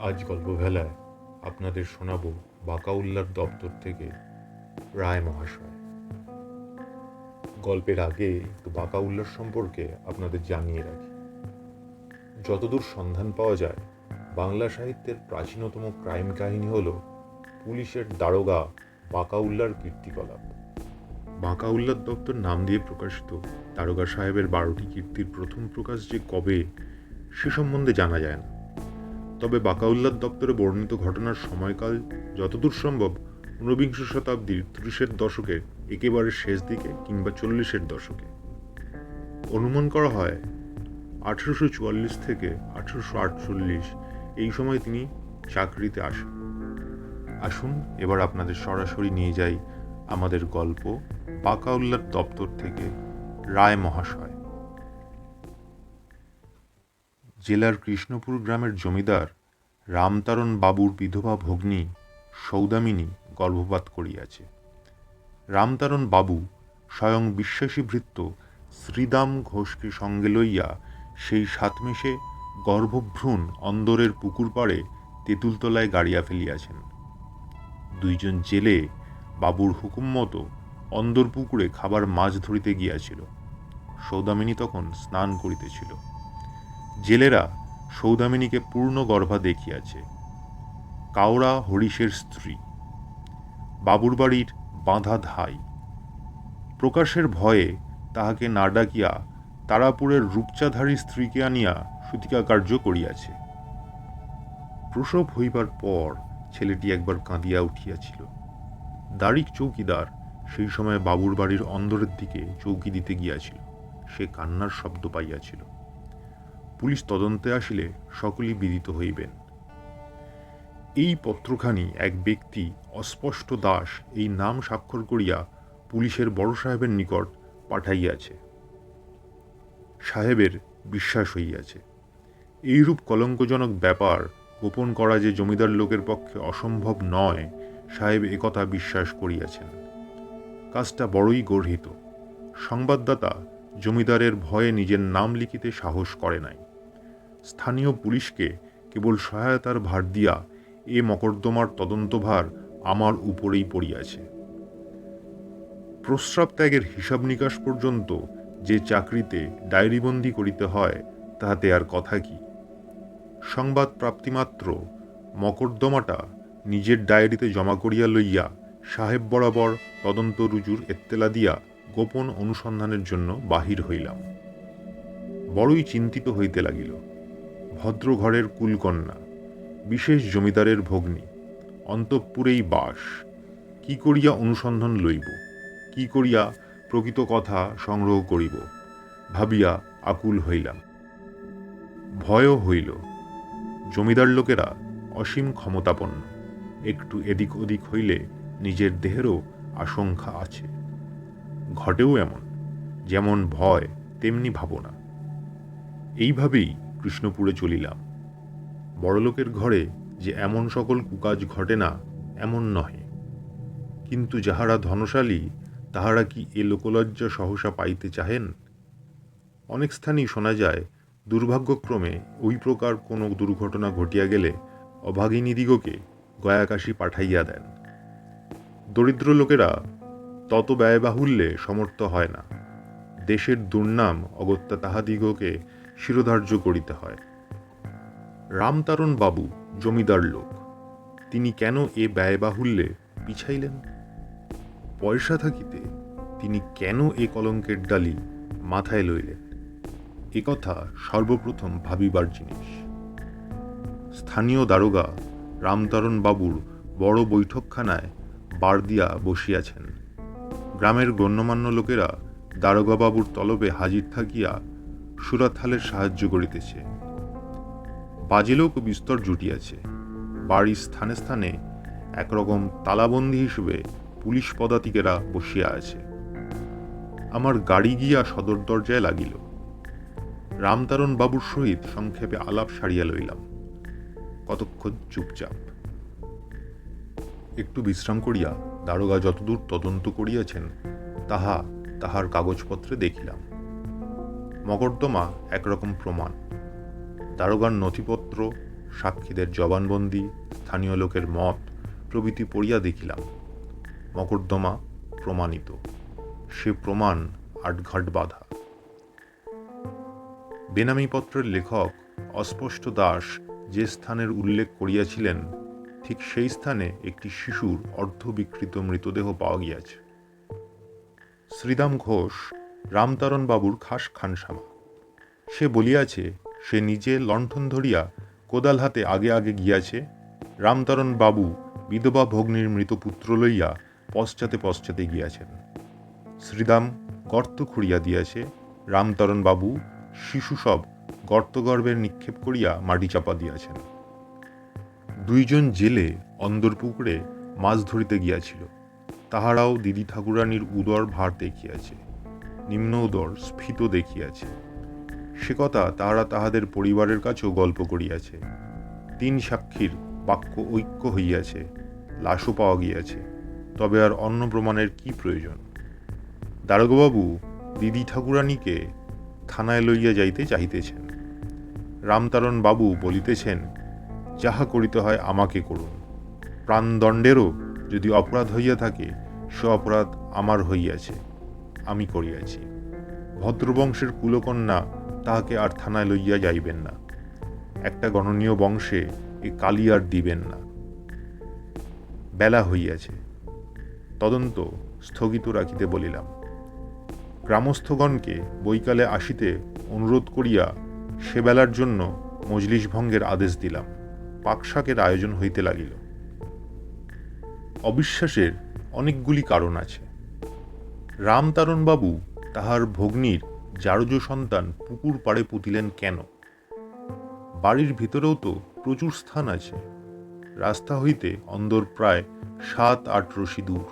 আজ গল্পভেলায় আপনাদের শোনাব বাকাউল্লার দপ্তর থেকে রায় মহাশয়। গল্পের আগে একটু বাকাউল্লার সম্পর্কে আপনাদের জানিয়ে রাখি। যতদূর সন্ধান পাওয়া যায়, বাংলা সাহিত্যের প্রাচীনতম ক্রাইম কাহিনী হল পুলিশের দারোগা বাকাউল্লার কীর্তিকলাপ। বাকাউল্লার দপ্তর নাম দিয়ে প্রকাশিত দারোগা সাহেবের 12টি কীর্তির প্রথম প্রকাশ যে কবে, সে সম্বন্ধে জানা যায় না। তবে বাকাউল্লার দপ্তরে বর্ণিত ঘটনার সময়কাল যতদূর সম্ভব 19বিংশ শতাব্দীর 30-এর দশকের একেবারে শেষ দিকে কিংবা 40-এর দশকে। অনুমান করা হয় 1844 থেকে 1848 এই সময় তিনি চাকরিতে আসেন। আসুন এবার আপনাদের সরাসরি নিয়ে যাই আমাদের গল্প বাকাউল্লার দপ্তর থেকে রায় মহাশয়। জেলার কৃষ্ণপুর গ্রামের জমিদার রামতারণ বাবুর বিধবা ভগ্নী সৌদামিনী গর্ভপাত করিয়াছে। রামতারণ বাবু স্বয়ং বিশ্বাসী ভৃত্য শ্রীদাম ঘোষকে সঙ্গে লইয়া সেই 7 মেশে গর্ভভ্রূণ অন্দরের পুকুর পাড়ে তেঁতুলতলায় গাড়িয়া ফেলিয়াছেন। 2 জন জেলে বাবুর হুকুম মতো অন্দর পুকুরে খাবার মাছ ধরিতে গিয়াছিল। সৌদামিনী তখন স্নান করিতেছিল। জেলেরা সৌদামিনীকে পূর্ণ গর্ভা দেখিয়াছে। কাওড়া হরিশের স্ত্রী, বাবুর বাড়ির বাঁধা ধাই। প্রকাশের ভয়ে তাহাকে না ডাকিয়া তারাপুরের রূপচাধারী স্ত্রীকে আনিয়া সূতিকা কার্য করিয়াছে। প্রসব হইবার পর ছেলেটি একবার কাঁদিয়া উঠিয়াছিল। দারিক চৌকিদার সেই সময় বাবুর বাড়ির অন্দরের দিকে চৌকি দিতে গিয়াছিল। সে কান্নার শব্দ পাইয়াছিল। পুলিশ তদন্তে আসিলে সকলেই বিদিত হইবেন। এই পত্রখানি এক ব্যক্তি অস্পষ্ট দাস এই নাম স্বাক্ষর করিয়া পুলিশের বড় সাহেবের নিকট পাঠাইয়াছে। সাহেবের বিশ্বাস হইয়াছে। এইরূপ কলঙ্কজনক ব্যাপার গোপন করা যে জমিদার লোকের পক্ষে অসম্ভব নয়, সাহেব একথা বিশ্বাস করিয়াছেন। কাজটা বড়ই গর্হিত। সংবাদদাতা জমিদারের ভয়ে নিজের নাম লিখিতে সাহস করে নাই। স্থানীয় পুলিশকে কেবল সহায়তার ভার দিয়া এ মকদ্দমার তদন্তভার আমার উপরেই পড়িয়াছে। প্রস্রাব ত্যাগের হিসাব নিকাশ পর্যন্ত যে চাকরিতে ডায়েরিবন্দি করিতে হয়, তাহাতে আর কথা কি। সংবাদ প্রাপ্তিমাত্র মকদ্দমাটা নিজের ডায়েরিতে জমা করিয়া লইয়া সাহেব বরাবর তদন্ত রুজুর এত্তেলা দিয়া গোপন অনুসন্ধানের জন্য বাহির হইলাম। বড়ই চিন্তিত হইতে লাগিল। ভদ্র ঘরের কুলকন্যা, বিশেষ জমিদারের ভগ্নী, অন্তঃপুরেই বাস। কি করিয়া অনুসন্ধান লইব, কি করিয়া প্রকৃত কথা সংগ্রহ করিব ভাবিয়া আকুল হইলাম। ভয়ও হইল। জমিদার লোকেরা অসীম ক্ষমতাপন্ন। একটু এদিক ওদিক হইলে নিজের দেহেরও আশঙ্কা আছে। ঘটেও এমন, যেমন ভয় তেমনি ভাবনা। এইভাবেই কৃষ্ণপুরে চলিলাম। বড়লোকের ঘরে যে এমন সকল কুকাজ ঘটে না, এমন নহে। কিন্তু যাহারা ধনশালী, তাহারা কি এ লোকলজ্জা সহসা পাইতে চাহেন? অনেক স্থানেই শোনা যায়, দুর্ভাগ্যক্রমে ওই প্রকার কোনো দুর্ঘটনা ঘটিয়া গেলে অভাগিনীদিগকে গয়াকাশী পাঠাইয়া দেন। দরিদ্র লোকেরা তত ব্যয়বাহুল্যে সমর্থ হয় না। দেশের দুর্নাম অগত্যা তাহাদিগকে শিরোধার্য করিতে হয়। রামতারণ বাবু জমিদার লোক, তিনি কেন এ ব্যয়বাহুল্যে পিছাইলেন? পয়সা থাকিতে তিনি কেন এ কলঙ্কের ডালি মাথায় লইলেন? একথা সর্বপ্রথম ভাবিবার জিনিস। স্থানীয় দারোগা রামতারণ বাবুর বড় বৈঠকখানায় বার দিয়া বসিয়াছেন। গ্রামের গণ্যমান্য লোকেরা দারোগা বাবুর তলবে হাজির থাকিয়া সুরাথালের সাহায্য করিতেছে। বাজে লোক বিস্তর জুটিয়াছে। বাড়ির স্থানে স্থানে একরকম তালাবন্দী হিসেবে পুলিশ পদাতিকেরা বসিয়া আছে। আমার গাড়ি গিয়া সদর দরজায় লাগিল। রামতারণ বাবুর সহিত সংক্ষেপে আলাপ সারিয়া লইলাম। কতক্ষণ চুপচাপ। একটু বিশ্রাম করিয়া দারোগা যতদূর তদন্ত করিয়াছেন তাহা তাহার কাগজপত্রে দেখিলাম। মকদ্দমা একরকম প্রমাণ। দারোগার নথিপত্র সাক্ষীদের জবানবন্দি, স্থানীয় লোকের মত প্রভৃতি পড়িয়া দেখিলাম মকদ্দমা প্রমাণিত, সে প্রমাণ আটঘাট বাঁধা। বেনামিপত্রের লেখক অস্পষ্ট দাস যে স্থানের উল্লেখ করিয়াছিলেন, ঠিক সেই স্থানে একটি শিশুর অর্ধবিকৃত মৃতদেহ পাওয়া গিয়াছে। শ্রীদাম ঘোষ রামতারণ বাবুর খাস খানসামা। সে বলিয়াছে, সে নিজে লণ্ঠন ধরিয়া কোদাল হাতে আগে আগে গিয়াছে, রামতারণ বাবু বিধবা ভগ্নীর মৃত পুত্র লইয়া পশ্চাতে পশ্চাতে গিয়াছেন। শ্রীদাম গর্ত খুঁড়িয়া দিয়াছে, রামতারণ বাবু শিশু সব গর্তগর্ভে নিক্ষেপ করিয়া মাটি চাপা দিয়াছেন। দুইজন জেলে অন্দরপুকুরে মাছ ধরিতে গিয়াছিল, তাহারাও দিদি ঠাকুরানীর উদর ভার দেখিয়াছে, নিম্ন উদর স্ফীত দেখিয়াছে। সে কথা তাহারা তাহাদের পরিবারের কাছেও গল্প করিয়াছে। 3 সাক্ষীর বাক্য ঐক্য হইয়াছে, লাশও পাওয়া গিয়াছে, তবে আর অন্য প্রমাণের কি প্রয়োজন? দারোগাবাবু দিদি ঠাকুরানীকে থানায় লইয়া যাইতে চাহিতেছেন। রামতারণ বাবু বলিতেছেন, যাহা করিতে হয় আমাকে করুন, প্রাণদণ্ডেরও যদি অপরাধ হইয়া থাকে, সে অপরাধ আমার হইয়াছে, আমি করিয়াছি। ভদ্রবংশের কুলকন্যা তাহাকে আর থানায় লইয়া যাইবেন না। একটা গণনীয় বংশে এ কালি আর দিবেন না। বেলা হইয়াছে, তদন্ত স্থগিত রাখিতে বলিলাম। গ্রামস্থগণকে বৈকালে আসিতে অনুরোধ করিয়া সে বেলার জন্য মজলিস ভঙ্গের আদেশ দিলাম। পাকশাকের আয়োজন হইতে লাগিল। অবিশ্বাসের অনেকগুলি কারণ আছে। রামতারণ বাবু তাহার ভগ্নীর জারজ সন্তান পুকুর পাড়ে পুঁতিলেন কেন? বাড়ির ভিতরেও তো প্রচুর স্থান আছে। রাস্তা হইতে অন্দর প্রায় 7-8 রশি দূর।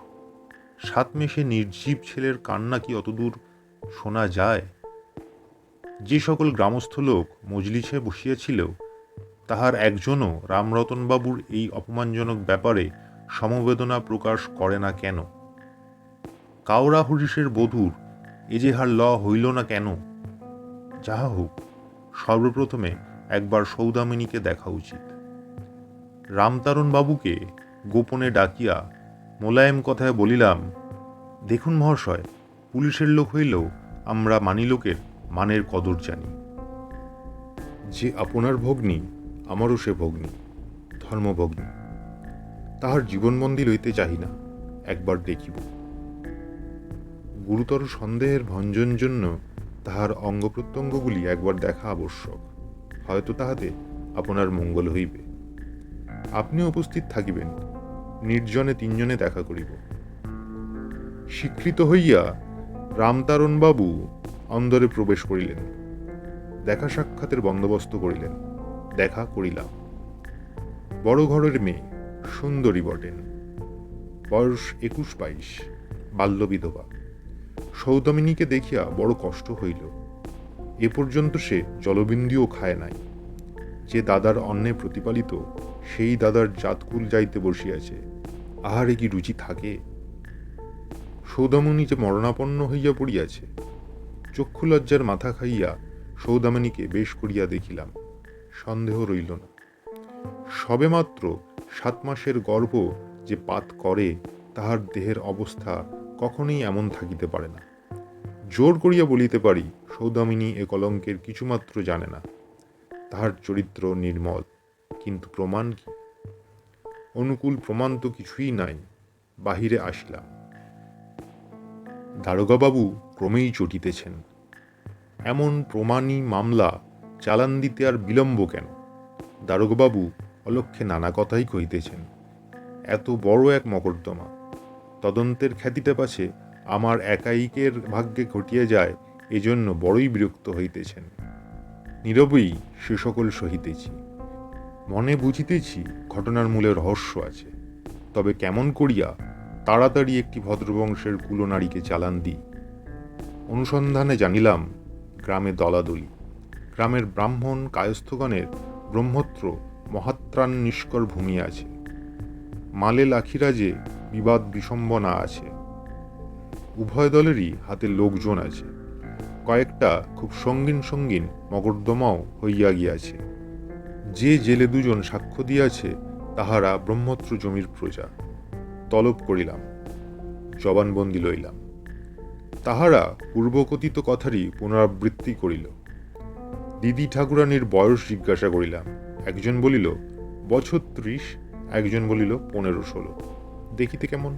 7 মেশে নির্জীব ছেলের কান্না কি অত দূর শোনা যায়? যে সকল গ্রামস্থ লোক মজলিসে বসিয়াছিল, তাহার একজনও রামরতনবাবুর এই অপমানজনক ব্যাপারে সমবেদনা প্রকাশ করে না কেন? কাউরা হরিশের বধূর এজেহার ল হইল না কেন? যাহা হোক, সর্বপ্রথমে একবার সৌদামিনীকে দেখা উচিত। রামতারণ বাবুকে গোপনে ডাকিয়া মোলায়েম কথায় বলিলাম, দেখুন মহাশয়, পুলিশের লোক হইলেও আমরা মানি লোকের মানের কদর জানি। যে আপনার ভগ্নী, আমারও সে ভগ্নী, ধর্মভগ্নী। তাহার জীবনবন্দী লইতে চাহি না, একবার দেখিব। গুরুতর সন্দেহের ভঞ্জন জন্য তাহার অঙ্গ প্রত্যঙ্গগুলি একবার দেখা আবশ্যক। হয়তো তাহাতে আপনার মঙ্গল হইবে। আপনি উপস্থিত থাকিবেন, নির্জনে 3 জনে দেখা করিব। স্বীকৃত হইয়া রামতারণবাবু অন্দরে প্রবেশ করিলেন। দেখা সাক্ষাতের বন্দোবস্ত করিলেন। দেখা করিলাম। বড় ঘরের মেয়ে, সুন্দরী বটেন। বয়স 21-22, বাল্যবিধবা। সৌদামিনীকে দেখিয়া বড় কষ্ট হইল। এ পর্যন্ত সে জলবিন্দুও খায় নাই। যে দাদার অন্নে প্রতিপালিত, সেই দাদার জাতকুল যাইতে বসিয়াছে, আহারে কি রুচি থাকে! সৌদামিনী যে মরণাপন্ন হইয়া পড়িয়াছে। চক্ষুলজ্জার মাথা খাইয়া সৌদামিনীকে বেশ করিয়া দেখিলাম, সন্দেহ রইল না। সবেমাত্র 7 মাসের গর্ভ যে পাত করে, তাহার দেহের অবস্থা কখনোই এমন থাকিতে পারে না। জোর করিয়া বলিতে পারি, সৌদামিনী এ কলঙ্কের কিছুমাত্র জানে না। তাহার চরিত্র নির্মল, কিন্তু প্রমাণ কি? অনুকূল প্রমাণ তো কিছুই নাই। বাহিরে আসিলাম। দারোগাবাবু ক্রমেই চটিতেছেন। এমন প্রমাণী মামলা চালান দিতে আর বিলম্ব কেন? দারোগাবাবু অলক্ষ্যে নানা কথাই কহিতেছেন। এত বড় এক মকদ্দমা, তদন্তের খ্যাতিটা পাছে আমার একাইকের ভাগ্যে ঘটিয়া যায়, এজন্য বড়ই বিরক্ত হইতেছেন। নীরবেই সে সকল সহিতেছি। মনে বুঝিতেছি ঘটনার মূলে রহস্য আছে। তবে কেমন করিয়া তাড়াতাড়ি একটি ভদ্রবংশের কুলনারীকে চালান দিই। অনুসন্ধানে জানিলাম, গ্রামে দলাদলি। গ্রামের ব্রাহ্মণ কায়স্থগণের ব্রহ্মত্র মহাত্রাণ নিষ্কর ভূমি আছে। মালে লাখিরাজে বিবাদ বিসম্বনা আছে। উভয় দলেরই হাতে লোকজন আছে। কয়েকটা খুব সঙ্গীন সঙ্গীন মকদ্দমাও হইয়া গিয়াছে। যে জেলে দুজন সাক্ষ্য দিয়াছে তাহারা ব্রহ্মত্র জমির প্রজা। তলব করিলাম, জবানবন্দি লইলাম। তাহারা পূর্বকথিত কথারই পুনরাবৃত্তি করিল। দিদি ঠাকুরানীর বয়স জিজ্ঞাসা করিলাম। একজন বলিল বছর 30, একজন বলিল 15-16। দেখিতে কেমন?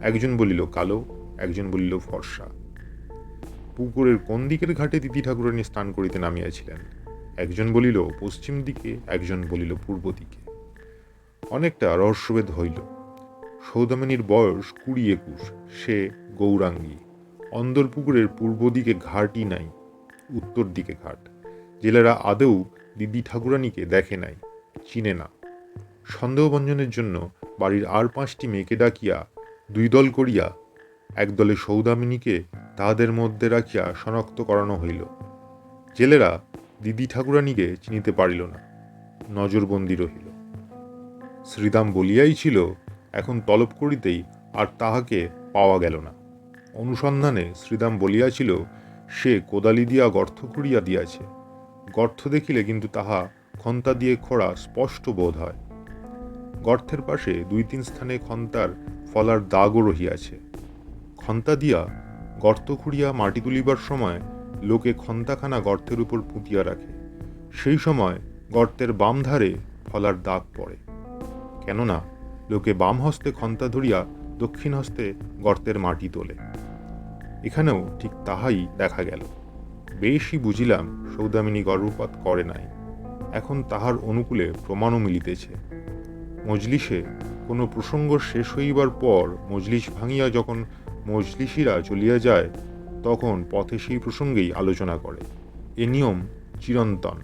একজন বলিল কালো, একজন বলিল ফর্সা। পুকুরের কোন দিকের ঘাটে দিদি ঠাকুরানী স্নান করিতে নামিয়াছিলেন? একজন বলিল পশ্চিম দিকে, একজন বলিল পূর্ব দিকে। অনেকটা রহস্যভেদ হইল। সৌদামিনীর বয়স 20-21, সে গৌরাঙ্গী। অন্দরপুকুরের পূর্ব দিকে ঘাটই নাই, উত্তর দিকে ঘাট। জেলেরা আদৌ দিদি ঠাকুরানীকে দেখে নাই, চিনে না। সন্দেহভঞ্জনের জন্য বাড়ির আর 5টি মেয়েকে ডাকিয়া 2 দল করিয়া একদলে সৌদামিনীকে তাহাদের মধ্যে রাখিয়া শনাক্ত করানো হইল। জেলেরা দিদি ঠাকুরানীকে চিনিতে পারিল না, নজরবন্দি রহিল। শ্রীদাম বলিয়াই ছিল, এখন তলব করিতেই আর তাহাকে পাওয়া গেল না। অনুসন্ধানে শ্রীদাম বলিয়াছিল সে কোদালি দিয়া গর্ত খুঁড়িয়া দিয়াছে। গর্ত দেখিলে কিন্তু তাহা খন্তা দিয়ে খোঁড়া স্পষ্ট বোধ হয়। গর্তের পাশে 2-3 স্থানে খন্তার ফলার দাগও রহিয়াছে। খন্তা দিয়া গর্ত খুঁড়িয়া মাটি তুলিবার সময় লোকে খন্তাখানা গর্তের উপর পুঁতিয়া রাখে। সেই সময় গর্তের বাম ধারে ফলার দাগ পড়ে, কেননা লোকে বাম হস্তে খন্তা ধরিয়া দক্ষিণ হস্তে গর্তের মাটি তোলে। এখানেও ঠিক তাহাই দেখা গেল। বেশি বুঝিলাম সৌদামিনী গর্ভপাত করে নাই। এখন তাহার অনুকূলে প্রমাণও মিলিতেছে। মজলিসে কোনো প্রসঙ্গ শেষ হইবার পর মজলিস ভাঙিয়া যখন মজলিসিরা চলিয়া যায়, তখন পথে সেই প্রসঙ্গেই আলোচনা করে। এ নিয়ম চিরন্তন।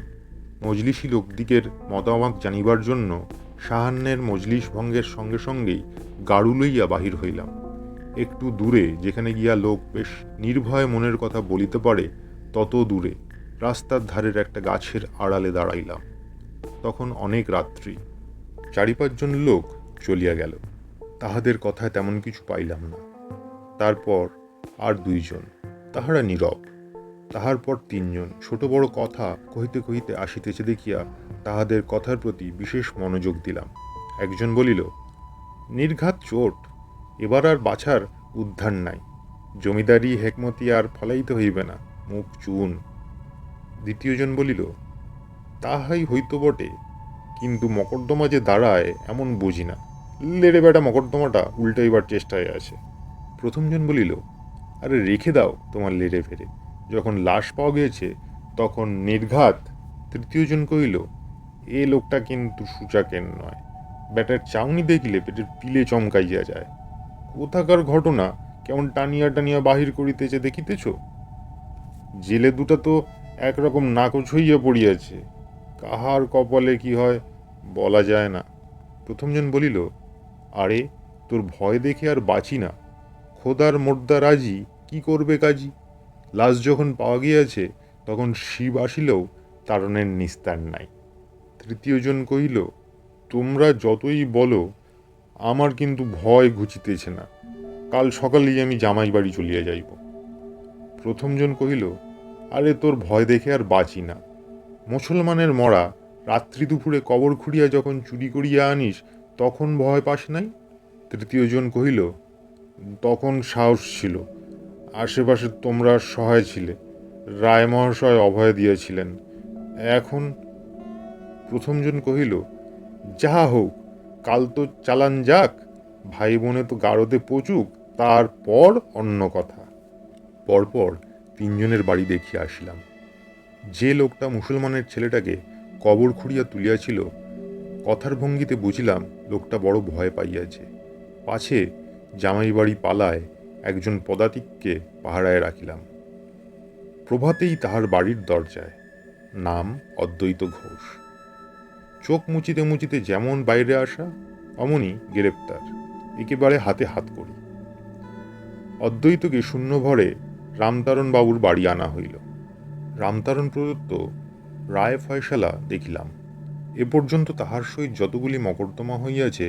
মজলিসি লোকদিগের মতামত জানিবার জন্য সাহান্নের মজলিস ভঙ্গের সঙ্গে সঙ্গেই গাড়ু লইয়া বাহির হইলাম। একটু দূরে, যেখানে গিয়া লোক বেশ নির্ভয়ে মনের কথা বলিতে পারে, তত দূরে রাস্তার ধারের একটা গাছের আড়ালে দাঁড়াইলাম। তখন অনেক রাত্রি। 4-5 জন লোক চলিয়া গেল। তাহাদের কথায় তেমন কিছু পাইলাম না। তারপর আর 2 জন, তাহারা নীরব। তাহার পর 3 জন ছোট বড় কথা কহিতে কহিতে আসিতেছে দেখিয়া তাহাদের কথার প্রতি বিশেষ মনোযোগ দিলাম। একজন বলিল, নির্ঘাত চোট, এবার আর বাছার উদ্ধার নাই। জমিদারি হেকমতি আর ফলাইতে হইবে না, মুখ চুন। দ্বিতীয় জন বলিল, তাহাই হইতো বটে, কিন্তু মকদ্দমা যে দাঁড়ায় এমন বুঝি না। লেড়ে বেটা মকদ্দমাটা উল্টাইবার চেষ্টায় আছে। প্রথম জন বলিল, আরে রেখে দাও তোমার লেড়ে ফেরে, যখন লাশ পাওয়া গিয়েছে তখন নির্ঘাত। তৃতীয় জন কহিল, এ লোকটা কিন্তু সুচাকের নয়, ব্যাটার চাউনি দেখিলে পেটের পিলে চমকাইয়া যায়। কোথাকার ঘটনা কেমন টানিয়া টানিয়া বাহির করিতেছে দেখিতেছ? জেলে দুটা তো একরকম নাকচ হইয়া পড়িয়াছে, কাহার কপালে কি হয় বলা যায় না। প্রথমজন বলিল, আরে তোর ভয় দেখে আর বাঁচি না, খোদার মোর্দা রাজি, কি করবে কাজী? লাশ যখন পাওয়া গিয়াছে তখন শিব আসিলেও তাড়নের নিস্তার নাই। তৃতীয়জন কহিল, তোমরা যতই বলো আমার কিন্তু ভয় ঘুচিতেছে না, কাল সকালেই আমি জামাই বাড়ি চলিয়া যাইব। প্রথমজন কহিল, আরে তোর ভয় দেখে আর বাঁচি না, মুসলমানের মরা রাত্রি দুপুরে কবর খুঁড়িয়া যখন চুরি করিয়া আনিস তখন ভয় পাস নাই। তৃতীয়জন কহিল, তখন সাহস ছিল, আশেপাশে তোমরা সহায় ছিলে, রায় মহাশয় অভয় দিয়েছিলেন। এখন? প্রথমজন কহিল, যাহা হোক, কাল তো চালান যাক, ভাই বোনে তো গাড়োতে পচুক, তারপর অন্য কথা। পরপর 3 জনের বাড়ি দেখিয়া আসিলাম। যে লোকটা মুসলমানের ছেলেটাকে কবর খুঁড়িয়া তুলিয়াছিল, কথার ভঙ্গিতে বুঝিলাম লোকটা বড় ভয় পাইয়াছে। পাছে জামাই বাড়ি পালায় একজন পদাতিককে পাহারায় রাখিলাম। প্রভাতেই তাহার বাড়ির দরজায়। নাম অদ্বৈত ঘোষ। চোখ মুচিতে মুচিতে যেমন বাইরে আসা, অমনি গ্রেপ্তার, একেবারে হাতে হাত করি। অদ্বৈতকে শূন্য ভরে রামতারণ বাবুর বাড়ি আনা হইল। রামতারণ প্রদত্ত রায় ফয়সালা দেখিলাম। এ পর্যন্ত তাহার সহিত যতগুলি মকদ্দমা হইয়াছে,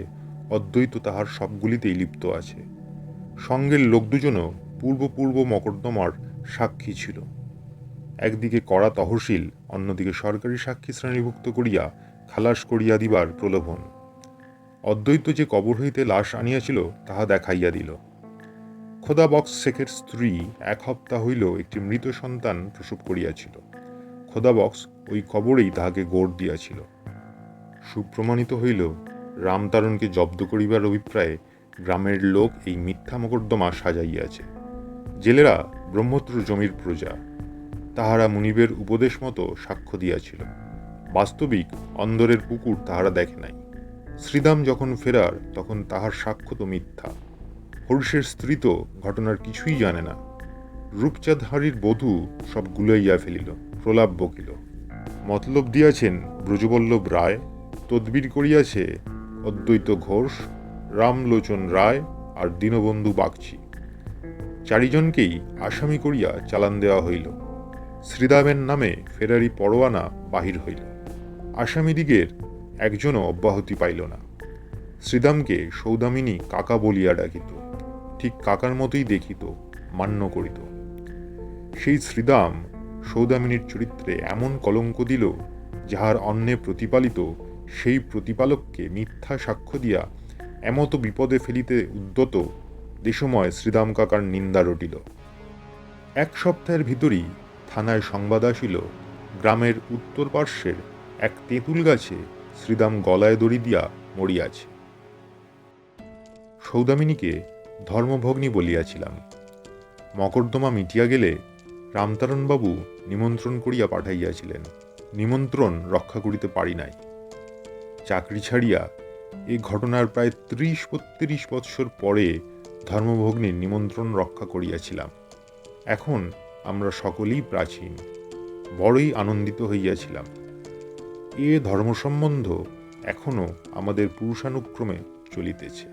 অদ্বৈত তাহার সবগুলিতেই লিপ্ত আছে। সঙ্গের লোক দুজনও পূর্ব মকদ্দমার সাক্ষী ছিল। একদিকে কড়া তহসিল, অন্যদিকে সরকারি সাক্ষী শ্রেণীভুক্ত করিয়া খালাস করিয়া দিবার প্রলোভন। অদ্বৈত যে কবর হইতে লাশ আনিয়াছিল তাহা দেখাইয়া দিল। খোদা বক্স শেখের স্ত্রী 1 সপ্তাহ হইল একটি মৃত সন্তান প্রসব করিয়াছিল। খোদা বক্স ওই কবরেই তাহাকে গোড় দিয়াছিল। সুপ্রমাণিত হইল রামতারণকে জব্দ করিবার অভিপ্রায়ে গ্রামের লোক এই মিথ্যা মোকদ্দমা সাজাইয়াছে। জেলেরা ব্রহ্মত্র জমির প্রজা, তাহারা মুনিবের উপদেশ মতো সাক্ষ্য দিয়াছিল। বাস্তবিক অন্দরের পুকুর তাহারা দেখে নাই। শ্রীদাম যখন ফেরার তখন তাহার সাক্ষ্য তো মিথ্যা। হর্ষের স্ত্রী তো ঘটনার কিছুই জানে না। রূপচাঁদহারির বধূ সব গুলাইয়া ফেলিল, প্রলাপ বকিল। মতলব দিয়াছেন ব্রজবল্লভ রায়, তদবির করিয়াছে অদ্বৈত ঘোষ, রামলোচন রায় আর দীনবন্ধু বাগচি। 4 জনকেই আসামি করিয়া চালান দেওয়া হইল। শ্রীদামের নামে ফেরারি পরোয়ানা বাহির হইল। আসামিদিগের একজনও অব্যাহতি পাইল না। শ্রীদামকে সৌদামিনী কাকা বলিয়া ডাকিত, ঠিক কাকার মতোই দেখিত, মান্য করিত। সেই শ্রীদাম সৌদামিনীর চরিত্রে এমন কলঙ্ক দিল, যাহার অন্নে প্রতিপালিত সেই প্রতিপালককে মিথ্যা সাক্ষ্য দিয়া এমত বিপদে ফেলিতে উদ্যত দেশময় শ্রীদাম কাকার নিন্দা রটিল। 1 সপ্তাহের ভিতরই থানায় সংবাদ আসিল, গ্রামের উত্তর পার্শ্বের এক তেঁতুল গাছে শ্রীদাম গলায় দড়ি দিয়া মরিয়াছে। সৌদামিনীকে ধর্মভগ্নী বলিয়াছিলাম। মকদ্দমা মিটিয়া গেলে রামতারণবাবু নিমন্ত্রণ করিয়া পাঠাইয়াছিলেন। নিমন্ত্রণ রক্ষা করিতে পারি নাই। চাকরি ছাড়িয়া এ ঘটনার প্রায় 30-32 বৎসর পরে ধর্মভগ্নীর নিমন্ত্রণ রক্ষা করিয়াছিলাম। এখন আমরা সকলেই প্রাচীন, বড়ই আনন্দিত হইয়াছিলাম। এ ধর্মসম্বন্ধ এখনও আমাদের পুরুষানুক্রমে চলিতেছে।